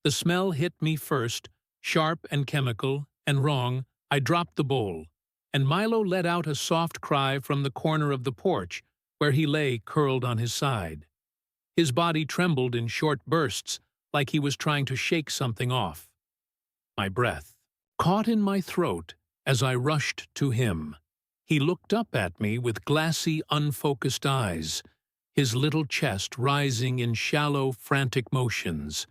The smell hit me first, sharp and chemical, and wrong. I dropped the bowl, and Milo let out a soft cry from the corner of the porch, where he lay curled on his side. His body trembled in short bursts, like he was trying to shake something off. My breath caught in my throat as I rushed to him. He looked up at me with glassy, unfocused eyes, his little chest rising in shallow, frantic motions.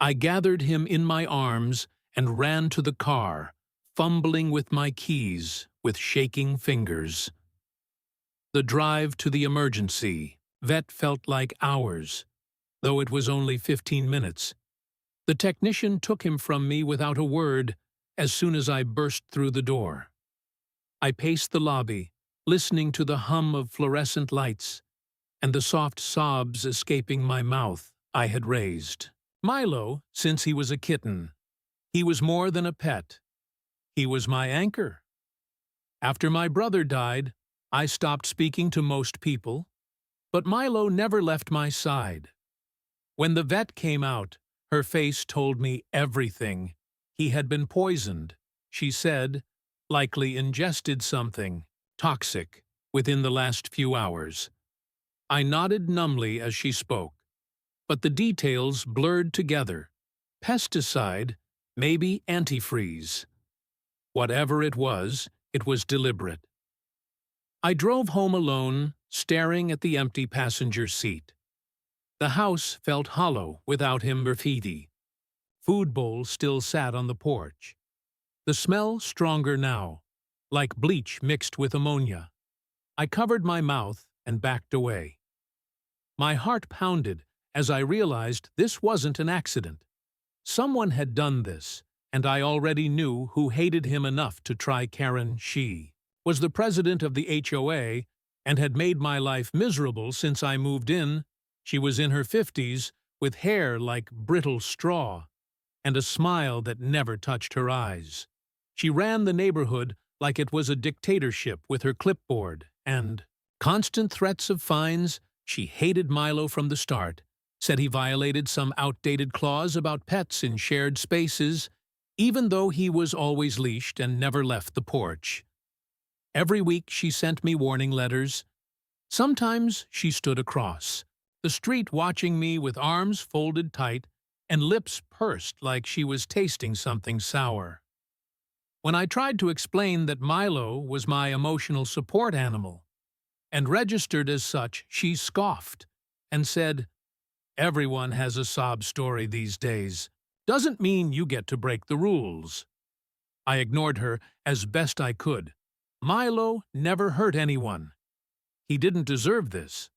I gathered him in my arms and ran to the car, fumbling with my keys with shaking fingers. The drive to the emergency vet felt like hours, though it was only 15 minutes. The technician took him from me without a word as soon as I burst through the door. I paced the lobby, listening to the hum of fluorescent lights and the soft sobs escaping my mouth I had raised. Milo, since he was a kitten, he was more than a pet. He was my anchor. After my brother died, I stopped speaking to most people, but Milo never left my side. When the vet came out, her face told me everything. He had been poisoned, she said, likely ingested something toxic within the last few hours. I nodded numbly as she spoke, but the details blurred together. Pesticide, maybe antifreeze. Whatever it was deliberate. I drove home alone, staring at the empty passenger seat. The house felt hollow without him. Graffiti. Food bowls still sat on the porch. The smell stronger now, like bleach mixed with ammonia. I covered my mouth and backed away. My heart pounded as I realized this wasn't an accident. Someone had done this, and I already knew who hated him enough to try Kerren. She was the president of the HOA and had made my life miserable since I moved in. She was in her 50s, with hair like brittle straw, and a smile that never touched her eyes. She ran the neighborhood like it was a dictatorship with her clipboard and constant threats of fines. She hated Milo from the start, said he violated some outdated clause about pets in shared spaces, even though he was always leashed and never left the porch. Every week she sent me warning letters. Sometimes she stood across the street watching me with arms folded tight and lips pursed like she was tasting something sour. When I tried to explain that Milo was my emotional support animal and registered as such, she scoffed and said, "Everyone has a sob story these days. Doesn't mean you get to break the rules." I ignored her as best I could. Milo never hurt anyone. He didn't deserve this.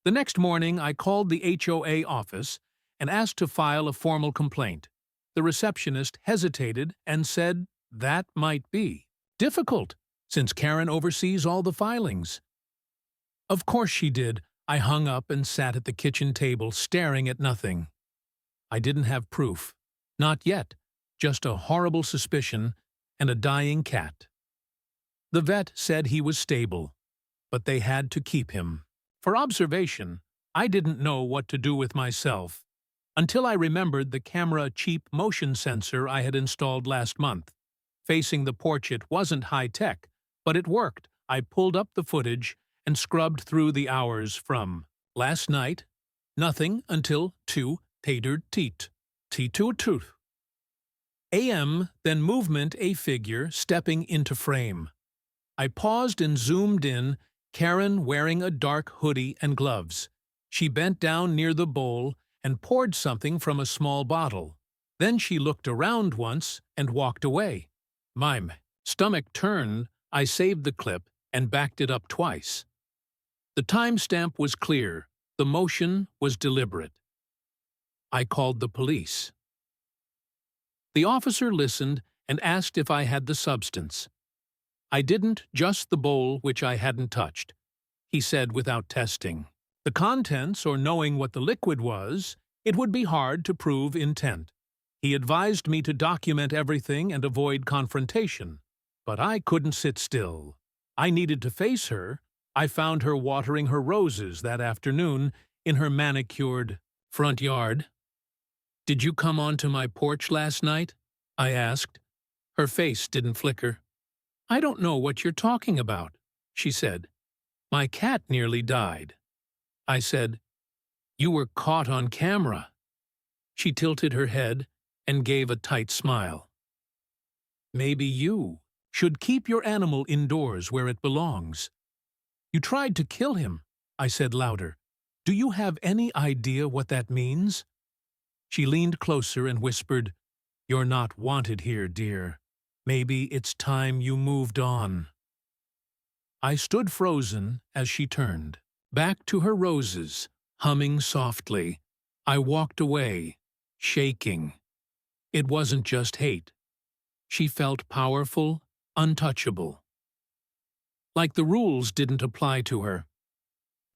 The next morning, I called the HOA office and asked to file a formal complaint. The receptionist hesitated and said that might be difficult, since Kerren oversees all the filings. Of course she did. I hung up and sat at the kitchen table, staring at nothing. I didn't have proof. Not yet. Just a horrible suspicion and a dying cat. The vet said he was stable, but they had to keep him. For observation, I didn't know what to do with myself, until I remembered the camera cheap motion sensor I had installed last month. Facing the porch, it wasn't high-tech, but it worked. I pulled up the footage and scrubbed through the hours from last night, nothing until 2 tatered teat, T2 a.m., then movement, a figure stepping into frame. I paused and zoomed in, Kerren wearing a dark hoodie and gloves. She bent down near the bowl and poured something from a small bottle. Then she looked around once and walked away. My stomach turned. I saved the clip and backed it up twice. The timestamp was clear. The motion was deliberate. I called the police. The officer listened and asked if I had the substance. I didn't, just the bowl which I hadn't touched. He said without testing the contents or knowing what the liquid was, it would be hard to prove intent. He advised me to document everything and avoid confrontation, but I couldn't sit still. I needed to face her. I found her watering her roses that afternoon in her manicured front yard. "Did you come onto my porch last night?" I asked. Her face didn't flicker. "I don't know what you're talking about," she said. "My cat nearly died." I said, "You were caught on camera." She tilted her head and gave a tight smile. "Maybe you should keep your animal indoors where it belongs." "You tried to kill him," I said louder. "Do you have any idea what that means?" She leaned closer and whispered, "You're not wanted here, dear. Maybe it's time you moved on." I stood frozen as she turned. Back to her roses, humming softly. I walked away, shaking. It wasn't just hate. She felt powerful, untouchable. Like the rules didn't apply to her.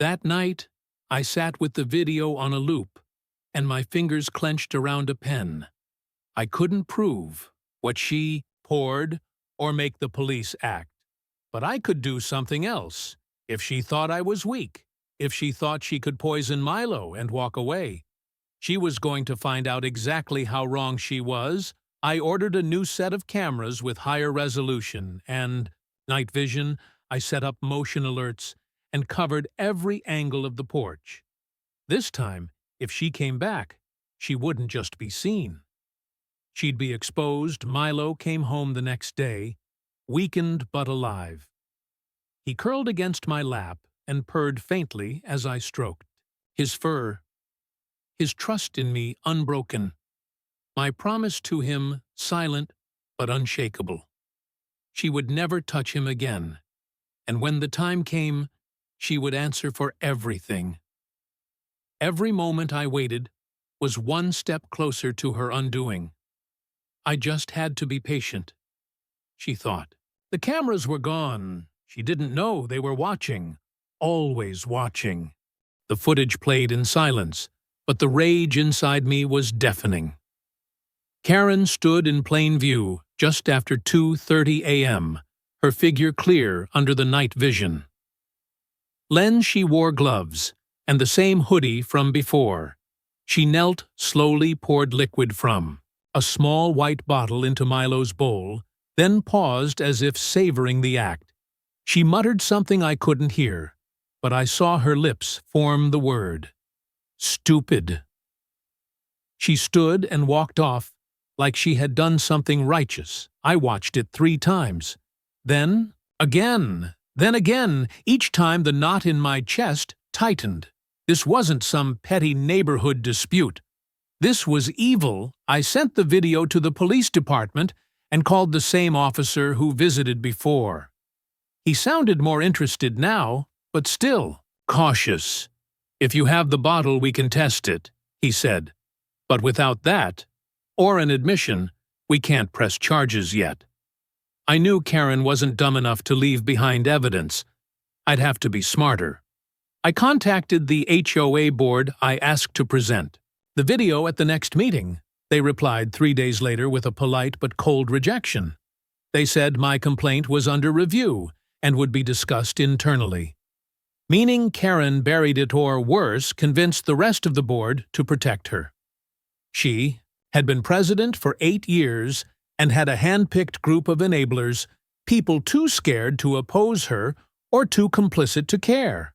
That night, I sat with the video on a loop, and my fingers clenched around a pen. I couldn't prove what she poured or make the police act. But I could do something else. If she thought I was weak, if she thought she could poison Milo and walk away, she was going to find out exactly how wrong she was. I ordered a new set of cameras with higher resolution and night vision. I set up motion alerts and covered every angle of the porch. This time, if she came back, she wouldn't just be seen. She'd be exposed. Milo came home the next day, weakened but alive. He curled against my lap and purred faintly as I stroked. His fur, his trust in me unbroken. My promise to him silent but unshakable. She would never touch him again, and when the time came, she would answer for everything. Every moment I waited was one step closer to her undoing. I just had to be patient, she thought. The cameras were gone. She didn't know they were watching, always watching. The footage played in silence, but the rage inside me was deafening. Kerren stood in plain view just after 2:30 a.m., her figure clear under the night vision. She wore gloves and the same hoodie from before. She knelt, slowly poured liquid from a small white bottle into Milo's bowl, then paused as if savoring the act. She muttered something I couldn't hear, but I saw her lips form the word. Stupid. She stood and walked off like she had done something righteous. I watched it 3 times. Then again. Each time the knot in my chest tightened. This wasn't some petty neighborhood dispute. This was evil. I sent the video to the police department and called the same officer who visited before. He sounded more interested now, but still cautious. "If you have the bottle, we can test it," he said. "But without that, or an admission, we can't press charges yet." I knew Kerren wasn't dumb enough to leave behind evidence. I'd have to be smarter. I contacted the HOA board I asked to present the video at the next meeting. They replied 3 days later with a polite but cold rejection. They said my complaint was under review and would be discussed internally. Meaning Kerren buried it or, worse, convinced the rest of the board to protect her. She had been president for 8 years and had a hand-picked group of enablers, people too scared to oppose her or too complicit to care.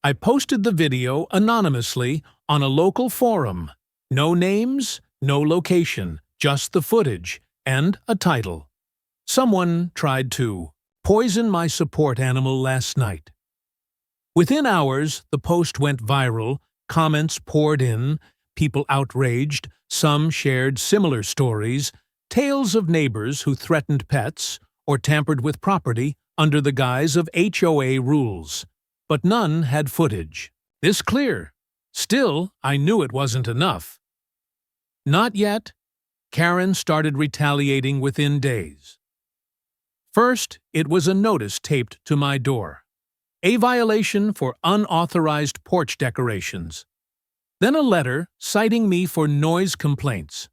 I posted the video anonymously on a local forum. No names, no location, just the footage and a title. Someone tried to poison my support animal last night. Within hours, the post went viral, comments poured in, people outraged, some shared similar stories, tales of neighbors who threatened pets or tampered with property under the guise of HOA rules. But none had footage. This clear. Still, I knew it wasn't enough. Not yet. Kerren started retaliating within days. First, it was a notice taped to my door. A violation for unauthorized porch decorations. Then a letter citing me for noise complaints,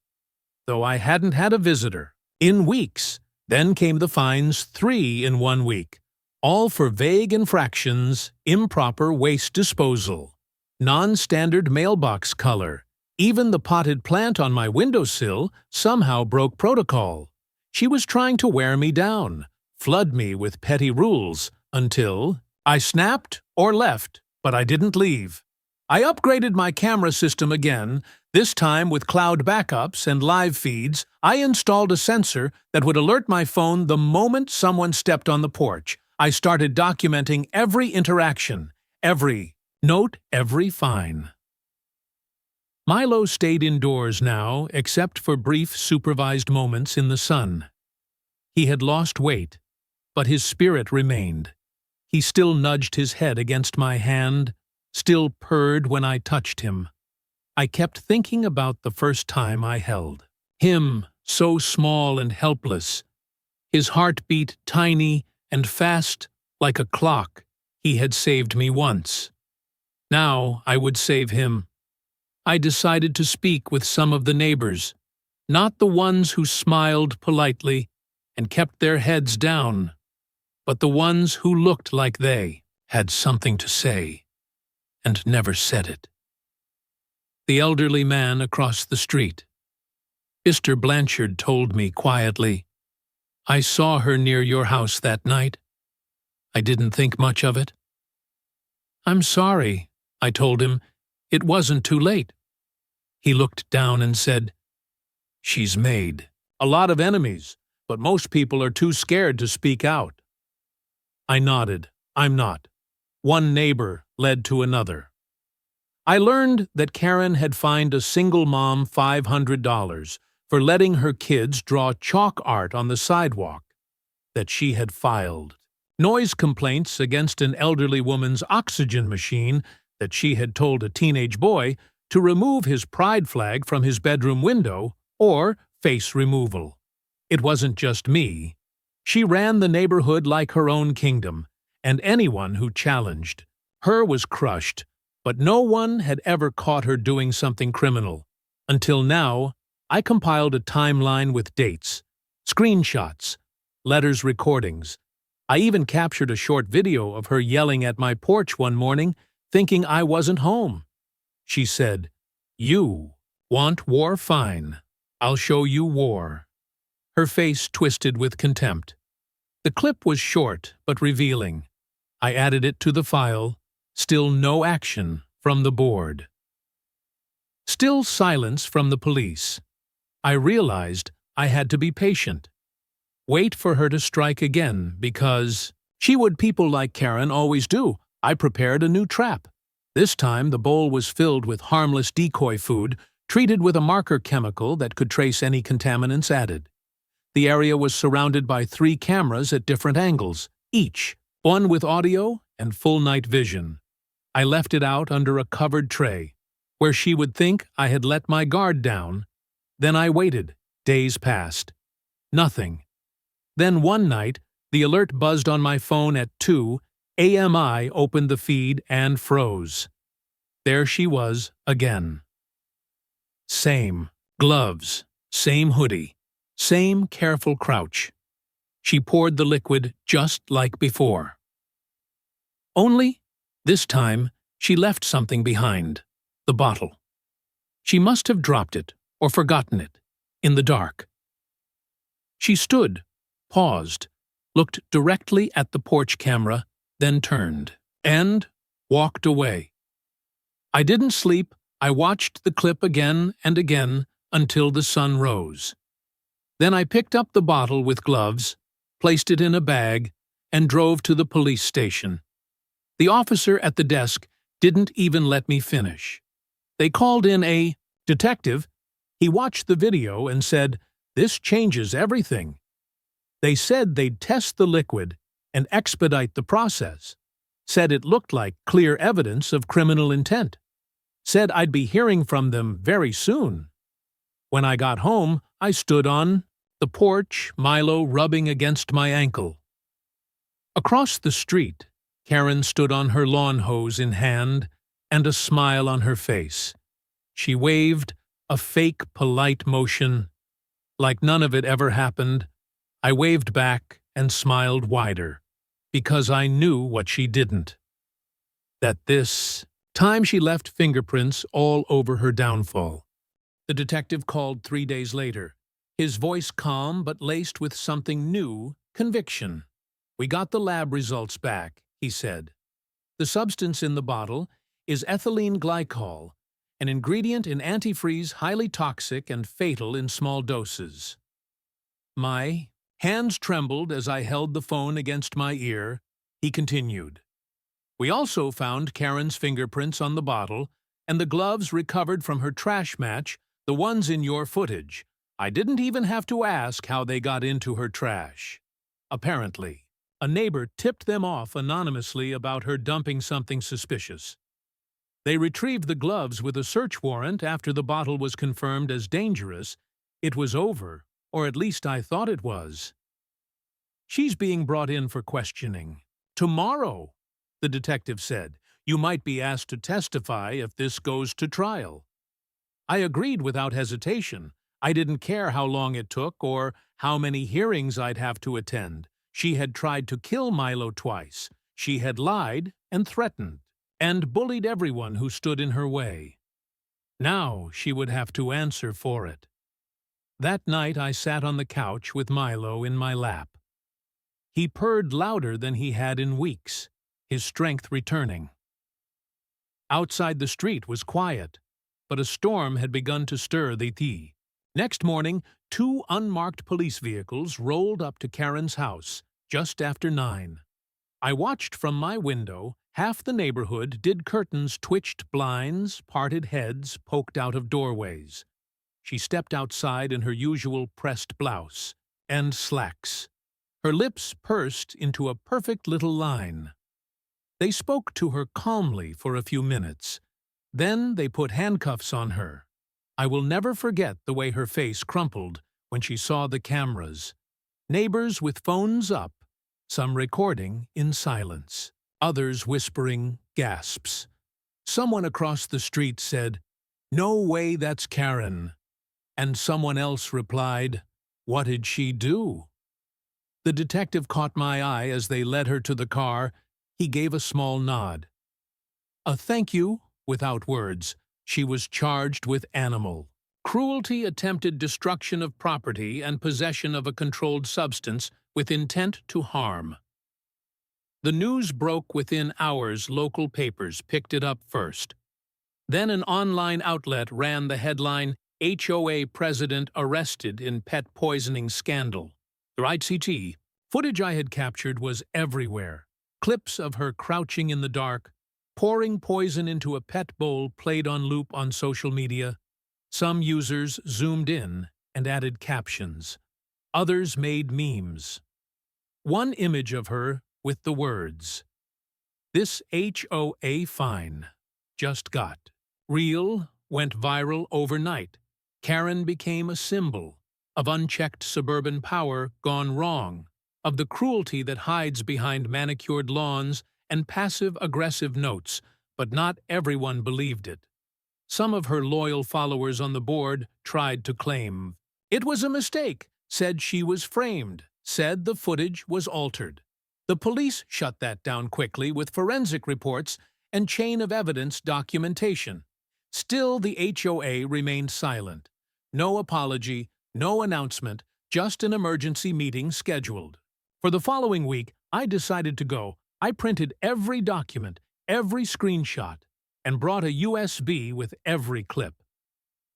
though I hadn't had a visitor in weeks. Then came the fines, 3 in 1 week, all for vague infractions, improper waste disposal, non-standard mailbox color, Even the potted plant on my windowsill somehow broke protocol. She was trying to wear me down, flood me with petty rules, until I snapped or left, but I didn't leave. I upgraded my camera system again, this time with cloud backups and live feeds. I installed a sensor that would alert my phone the moment someone stepped on the porch. I started documenting every interaction, every note, every fine. Milo stayed indoors now, except for brief supervised moments in the sun. He had lost weight, but his spirit remained. He still nudged his head against my hand, still purred when I touched him. I kept thinking about the first time I held him, so small and helpless, his heartbeat tiny and fast like a clock. He had saved me once. Now I would save him. I decided to speak with some of the neighbors, not the ones who smiled politely and kept their heads down, but the ones who looked like they had something to say and never said it. The elderly man across the street. Mr. Blanchard told me quietly, "I saw her near your house that night. I didn't think much of it." "I'm sorry," I told him. "It wasn't too late." He looked down and said, "She's made a lot of enemies, but most people are too scared to speak out." I nodded. I'm not. One neighbor led to another. I learned that Kerren had fined a single mom $500 for letting her kids draw chalk art on the sidewalk, that she had filed noise complaints against an elderly woman's oxygen machine, that she had told a teenage boy to remove his pride flag from his bedroom window, or face removal. It wasn't just me. She ran the neighborhood like her own kingdom, and anyone who challenged her was crushed, but no one had ever caught her doing something criminal. Until now, I compiled a timeline with dates, screenshots, letters, recordings. I even captured a short video of her yelling at my porch one morning, thinking I wasn't home. She said, "You want war? Fine. I'll show you war." Her face twisted with contempt. The clip was short but revealing. I added it to the file. Still no action from the board. Still silence from the police. I realized I had to be patient. Wait for her to strike again, because she would. People like Kerren always do. I prepared a new trap. This time the bowl was filled with harmless decoy food, treated with a marker chemical that could trace any contaminants added. The area was surrounded by 3 cameras at different angles, each one with audio and full night vision. I left it out under a covered tray, where she would think I had let my guard down. Then I waited. Days passed. Nothing. Then one night, the alert buzzed on my phone at 2 a.m. I opened the feed and froze. There she was again. Same gloves, same hoodie, same careful crouch. She poured the liquid just like before. Only, this time, she left something behind. The bottle. She must have dropped it, or forgotten it, in the dark. She stood, paused, looked directly at the porch camera, then turned, and walked away. I didn't sleep. I watched the clip again and again until the sun rose. Then I picked up the bottle with gloves, placed it in a bag, and drove to the police station. The officer at the desk didn't even let me finish. They called in a detective. He watched the video and said, "This changes everything." They said they'd test the liquid and expedite the process. Said it looked like clear evidence of criminal intent. Said I'd be hearing from them very soon. When I got home, I stood on the porch, Milo rubbing against my ankle. Across the street, Kerren stood on her lawn hose in hand and a smile on her face. She waved, a fake polite motion. Like none of it ever happened, I waved back and smiled wider, because I knew what she didn't. That this time she left fingerprints all over her downfall. The detective called 3 days later, his voice calm but laced with something new, conviction. "We got the lab results back," he said. "The substance in the bottle is ethylene glycol, an ingredient in antifreeze highly toxic and fatal in small doses." My hands trembled as I held the phone against my ear. He continued, "We also found Kerren's fingerprints on the bottle and the gloves recovered from her trash match, the ones in your footage. I didn't even have to ask how they got into her trash. Apparently, a neighbor tipped them off anonymously about her dumping something suspicious. They retrieved the gloves with a search warrant after the bottle was confirmed as dangerous. It was over, or at least I thought it was." "She's being brought in for questioning. Tomorrow," the detective said. "You might be asked to testify if this goes to trial." I agreed without hesitation. I didn't care how long it took or how many hearings I'd have to attend. She had tried to kill Milo twice. She had lied and threatened and bullied everyone who stood in her way. Now she would have to answer for it. That night I sat on the couch with Milo in my lap. He purred louder than he had in weeks, his strength returning. Outside the street was quiet, but a storm had begun to stir the tea. Next morning, 2 unmarked police vehicles rolled up to Kerren's house, just after 9. I watched from my window. Half the neighborhood did curtains, twitched blinds, parted heads, poked out of doorways. She stepped outside in her usual pressed blouse and slacks. Her lips pursed into a perfect little line. They spoke to her calmly for a few minutes. Then they put handcuffs on her. I will never forget the way her face crumpled when she saw the cameras. Neighbors with phones up, some recording in silence, others whispering gasps. Someone across the street said, "No way, that's Kerren." And someone else replied, "What did she do?" The detective caught my eye as they led her to the car. He gave a small nod. A thank you, without words. She was charged with animal cruelty, attempted destruction of property, and possession of a controlled substance with intent to harm. The news broke within hours. Local papers picked it up first. Then an online outlet ran the headline, "HOA President Arrested in Pet Poisoning Scandal." The right CT. Footage I had captured was everywhere. Clips of her crouching in the dark, pouring poison into a pet bowl played on loop on social media. Some users zoomed in and added captions. Others made memes. One image of her with the words, "This HOA fine just got real," went viral overnight. Kerren became a symbol of unchecked suburban power gone wrong, of the cruelty that hides behind manicured lawns and passive-aggressive notes, but not everyone believed it. Some of her loyal followers on the board tried to claim it was a mistake, said she was framed, said the footage was altered. The police shut that down quickly with forensic reports and chain of evidence documentation. Still, the HOA remained silent. No apology, no announcement, just an emergency meeting scheduled. For the following week, I decided to go. I printed every document, every screenshot, and brought a USB with every clip.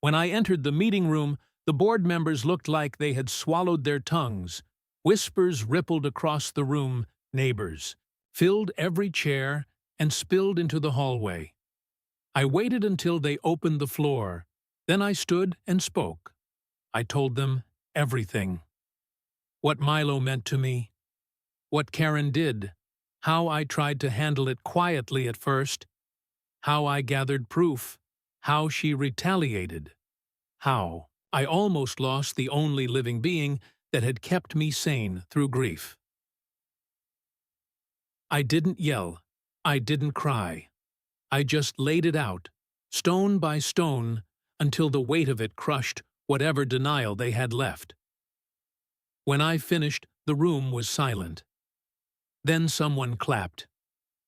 When I entered the meeting room, the board members looked like they had swallowed their tongues. Whispers rippled across the room, neighbors, filled every chair, and spilled into the hallway. I waited until they opened the floor. Then I stood and spoke. I told them everything. What Milo meant to me, what Kerren did, how I tried to handle it quietly at first, how I gathered proof, how she retaliated, how I almost lost the only living being that had kept me sane through grief. I didn't yell. I didn't cry. I just laid it out, stone by stone, until the weight of it crushed whatever denial they had left. When I finished, the room was silent. Then someone clapped.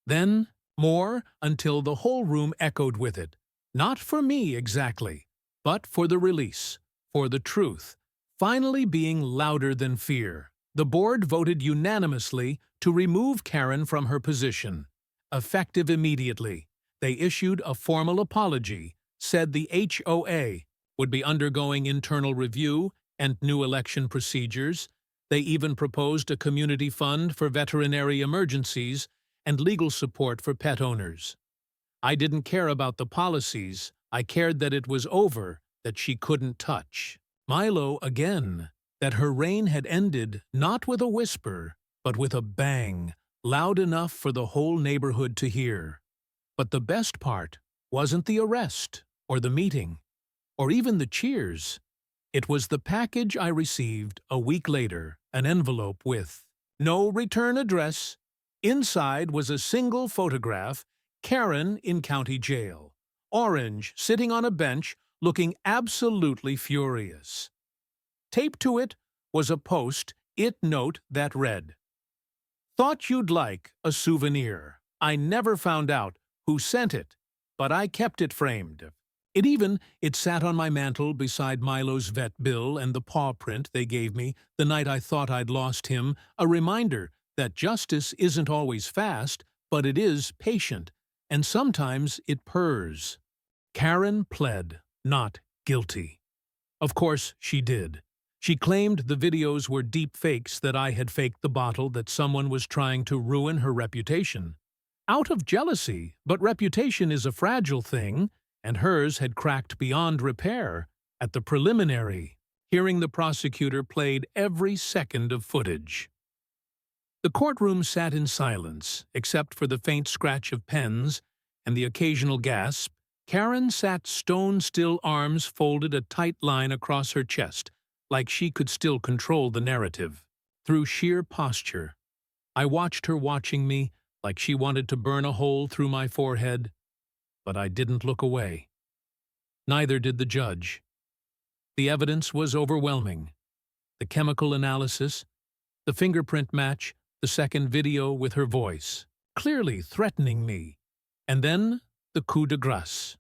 Then more, until the whole room echoed with it. Not for me exactly, but for the release, for the truth, finally being louder than fear. The board voted unanimously to remove Kerren from her position. Effective immediately, they issued a formal apology, said the HOA would be undergoing internal review and new election procedures. They even proposed a community fund for veterinary emergencies and legal support for pet owners. I didn't care about the policies, I cared that it was over, that she couldn't touch. Milo again, that her reign had ended not with a whisper, but with a bang, loud enough for the whole neighborhood to hear. But the best part wasn't the arrest, or the meeting, or even the cheers. It was the package I received a week later, an envelope with no return address. Inside was a single photograph, Kerren in county jail, orange, sitting on a bench, looking absolutely furious. Taped to it was a post-it note that read, "Thought you'd like a souvenir. I never found out who sent it, but I kept it framed." It sat on my mantel beside Milo's vet bill and the paw print they gave me the night I thought I'd lost him, a reminder that justice isn't always fast, but it is patient, and sometimes it purrs. Kerren pled not guilty. Of course she did. She claimed the videos were deep fakes, that I had faked the bottle, that someone was trying to ruin her reputation. Out of jealousy, but reputation is a fragile thing, and hers had cracked beyond repair. At the preliminary hearing, the prosecutor played every second of footage. The courtroom sat in silence, except for the faint scratch of pens and the occasional gasp. Kerren sat stone-still, arms folded, a tight line across her chest, like she could still control the narrative. Through sheer posture, I watched her watching me, like she wanted to burn a hole through my forehead. But I didn't look away. Neither did the judge. The evidence was overwhelming. The chemical analysis, the fingerprint match, the second video with her voice, clearly threatening me. And then the coup de grace.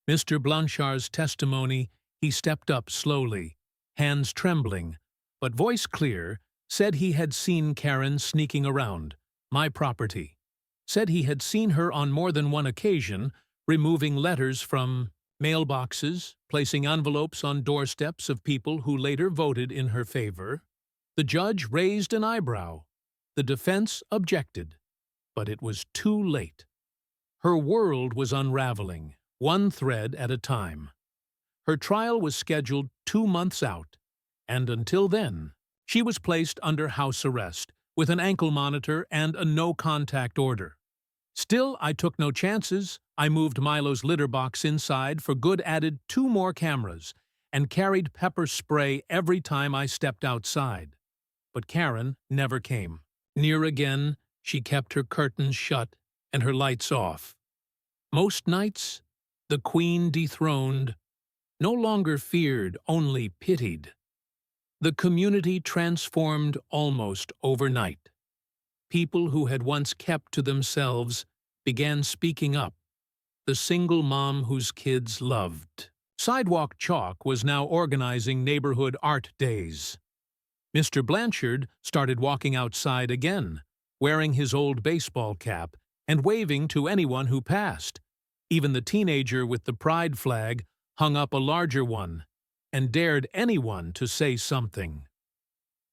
Mr. Blanchard's testimony. He stepped up slowly, hands trembling, but voice clear, said he had seen Kerren sneaking around my property. Said he had seen her on more than one occasion, removing letters from mailboxes, placing envelopes on doorsteps of people who later voted in her favor. The judge raised an eyebrow. The defense objected, but it was too late. Her world was unraveling, one thread at a time. Her trial was scheduled 2 months out, and until then, she was placed under house arrest with an ankle monitor and a no-contact order. Still, I took no chances. I moved Milo's litter box inside for good, added 2 more cameras, and carried pepper spray every time I stepped outside. But Kerren never came. Near again, she kept her curtains shut and her lights off. Most nights, the queen dethroned, no longer feared, only pitied. The community transformed almost overnight. People who had once kept to themselves began speaking up. The single mom whose kids loved. Sidewalk Chalk was now organizing neighborhood art days. Mr. Blanchard started walking outside again, wearing his old baseball cap and waving to anyone who passed. Even the teenager with the pride flag hung up a larger one and dared anyone to say something.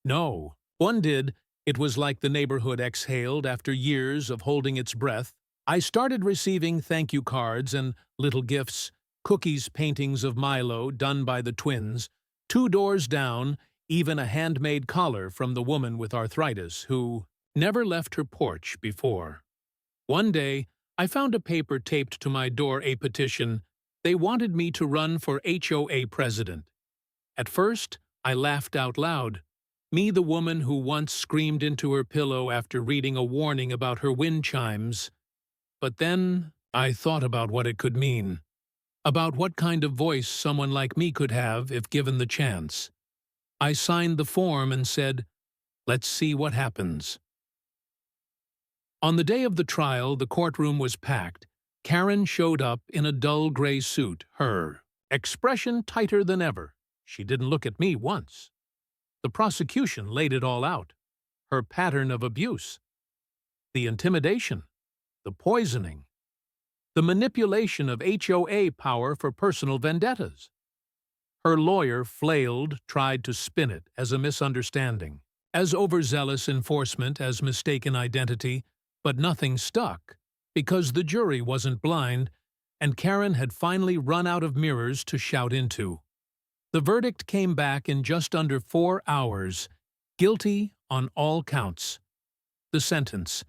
No, one did. It was like the neighborhood exhaled after years of holding its breath. I started receiving thank you cards and little gifts, cookies, paintings of Milo done by the twins, 2 doors down, even a handmade collar from the woman with arthritis who never left her porch before. One day, I found a paper taped to my door, a petition. They wanted me to run for HOA president. At first, I laughed out loud. Me, the woman who once screamed into her pillow after reading a warning about her wind chimes. But then I thought about what it could mean, about what kind of voice someone like me could have if given the chance. I signed the form and said, "Let's see what happens." On the day of the trial, the courtroom was packed. Kerren showed up in a dull gray suit, her expression tighter than ever. She didn't look at me once. The prosecution laid it all out. Her pattern of abuse, the intimidation, the poisoning, the manipulation of HOA power for personal vendettas. Her lawyer flailed, tried to spin it as a misunderstanding, as overzealous enforcement as mistaken identity, but nothing stuck, because the jury wasn't blind, and Kerren had finally run out of mirrors to shout into. The verdict came back in just under 4 hours, guilty on all counts. The sentence,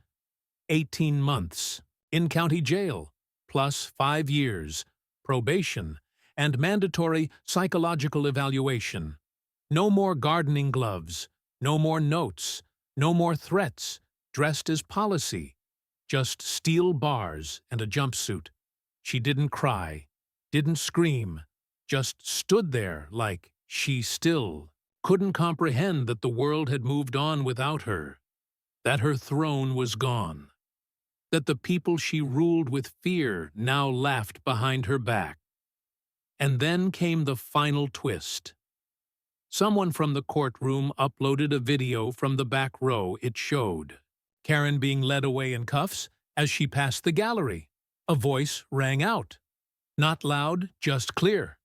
18 months, in county jail, plus 5 years, probation, and mandatory psychological evaluation. No more gardening gloves, no more notes, no more threats, dressed as policy. Just steel bars and a jumpsuit. She didn't cry, didn't scream, just stood there like she still couldn't comprehend that the world had moved on without her, that her throne was gone, that the people she ruled with fear now laughed behind her back. And then came the final twist. Someone from the courtroom uploaded a video from the back row. It showed Kerren being led away in cuffs as she passed the gallery. A voice rang out. Not loud, just clear.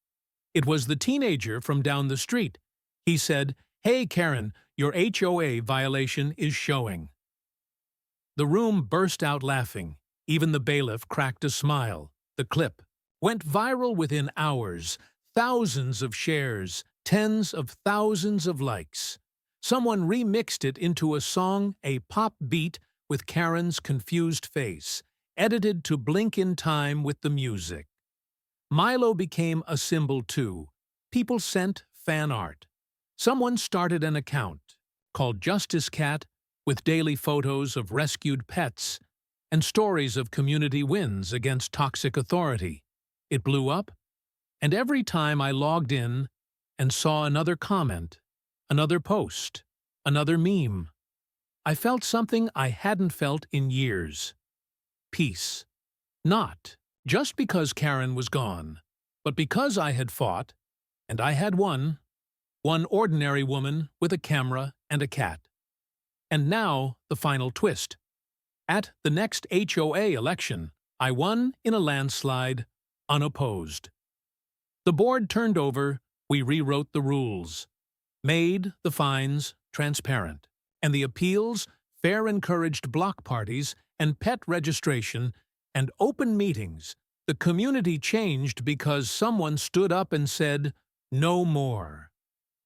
It was the teenager from down the street. He said, "Hey, Kerren, your HOA violation is showing." The room burst out laughing. Even the bailiff cracked a smile. The clip went viral within hours. Thousands of shares, tens of thousands of likes. Someone remixed it into a song, a pop beat with Kerren's confused face, edited to blink in time with the music. Milo became a symbol too. People sent fan art. Someone started an account called Justice Cat with daily photos of rescued pets and stories of community wins against toxic authority. It blew up, and every time I logged in and saw another comment, another post, another meme, I felt something I hadn't felt in years. Peace. Not just because Kerren was gone, but because I had fought, and I had won, one ordinary woman with a camera and a cat. And now the final twist. At the next HOA election, I won in a landslide, unopposed. The board turned over, we rewrote the rules, made the fines transparent, and the appeals fair, encouraged block parties and pet registration and open meetings. The community changed because someone stood up and said, "No more."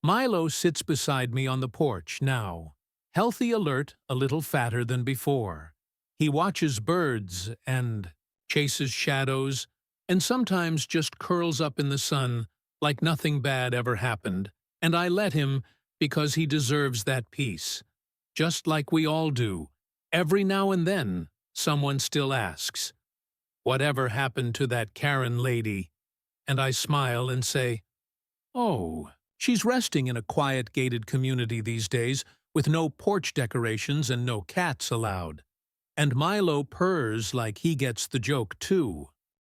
Milo sits beside me on the porch now, healthy, alert, a little fatter than before. He watches birds and chases shadows and sometimes just curls up in the sun like nothing bad ever happened, and I let him because he deserves that peace. Just like we all do. Every now and then, someone still asks, "Whatever happened to that Kerren lady?" And I smile and say, "Oh, she's resting in a quiet gated community these days with no porch decorations and no cats allowed." And Milo purrs like he gets the joke too.